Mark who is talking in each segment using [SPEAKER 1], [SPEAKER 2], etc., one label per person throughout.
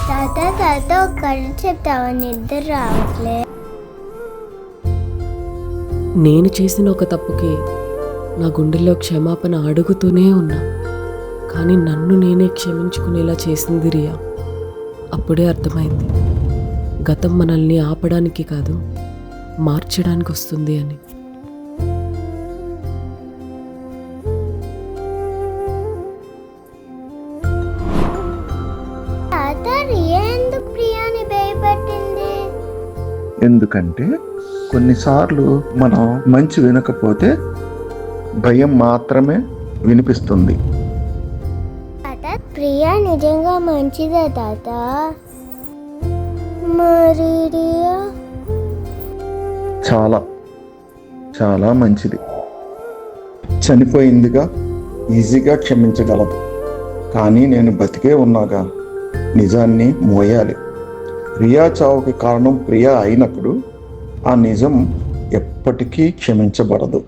[SPEAKER 1] తాత తాత ఒక్కళ్ళు చెప్తావా, నిద్ర రావట్లే.
[SPEAKER 2] నేను చేసిన ఒక తప్పుకి నా గుండెల్లో క్షమాపణ అడుగుతూనే ఉన్నా, కానీ నన్ను నేనే క్షమించుకునేలా చేసింది రియా. అప్పుడే అర్థమైంది, గతం మనల్ని ఆపడానికి కాదు, మార్చడానికి వస్తుంది అని.
[SPEAKER 1] తాత రియా ఎందుకు ప్రియాని భయపట్టింది?
[SPEAKER 3] ఎందుకంటే కొన్నిసార్లు మనం మంచి వినకపోతే భయం మాత్రమే వినిపిస్తుంది.
[SPEAKER 1] తాత ప్రియా నిజంగా మంచిదా తాత? మరి రియా?
[SPEAKER 3] చాలా చాలా మంచిది. చనిపోయిందిగా, ఈజీగా క్షమించగలదు. కానీ నేను బతికే ఉన్నాగా, నిజాన్ని మోయాలి. రియా చావుకి కారణం ప్రియా అయినప్పుడు ఆ నిజం ఎప్పటికీ క్షమించబడదు.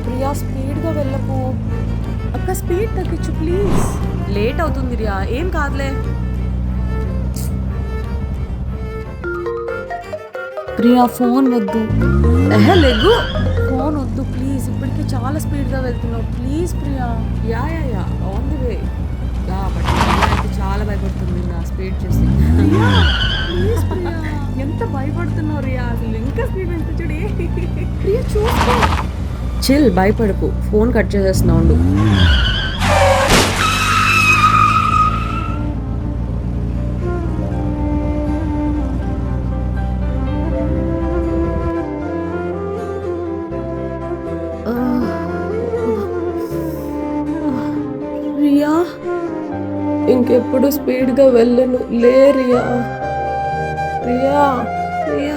[SPEAKER 2] ప్రియా స్పీడ్గా వెళ్ళకు అక్క, స్పీడ్ తగ్గించు ప్లీజ్. లేట్ అవుతుంది రియా, ఏం కాదులే. ప్రియా ఫోన్ వద్దు. లెగ్గు, ఫోన్ వద్దు ప్లీజ్. ఇప్పటికే చాలా స్పీడ్గా వెళ్తున్నావు. Please Priya. Yeah yeah yeah on the way. Yeah but అయితే చాలా భయపడుతుంది నా స్పీడ్ చేసి. ప్లీజ్ ప్రియా, ఎంత భయపడుతున్నావు రియా, అసలు ఇంకా స్పీడ్ ఎంత చూడే. ప్రియా చూసుకో. చిల్, భయపడకు. ఫోన్ కట్ చేసేస్తున్నావు ఉండు. రియా, ఇంకెప్పుడు స్పీడ్గా వెళ్ళను. లే రియా. రియా రియా.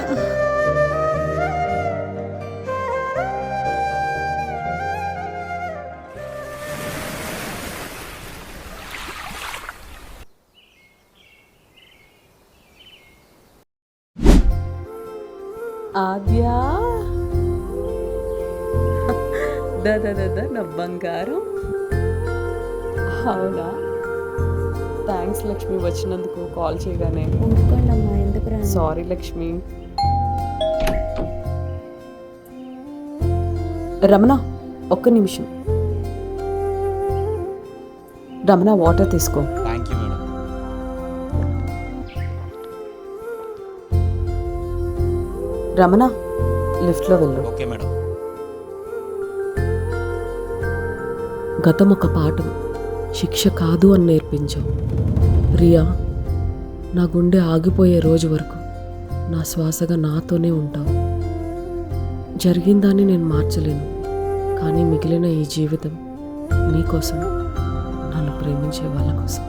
[SPEAKER 2] ఆద్యా, దా నా బంగారం. అవునా, థ్యాంక్స్ లక్ష్మి వచ్చినందుకు. కాల్ చేయగానే.
[SPEAKER 1] ఊరుకోండమ్మా, ఎందుకు రా?
[SPEAKER 2] సారీ లక్ష్మి. రమణ, ఒక్క నిమిషం. రమణ, వాటర్ తీసుకో.
[SPEAKER 4] Thank you madam.
[SPEAKER 2] రమణ, లిఫ్ట్లో వెళ్ళు.
[SPEAKER 4] Okay madam.
[SPEAKER 2] గతం ఒక పాఠం, శిక్ష కాదు అని నేర్పించావు. రియా, నా గుండె ఆగిపోయే రోజు వరకు నా శ్వాసగా నాతోనే ఉంటావు. జరిగిందాన్ని నేను మార్చలేను, కానీ మిగిలిన ఈ జీవితం నీకోసం, నన్ను ప్రేమించే వాళ్ళ కోసం.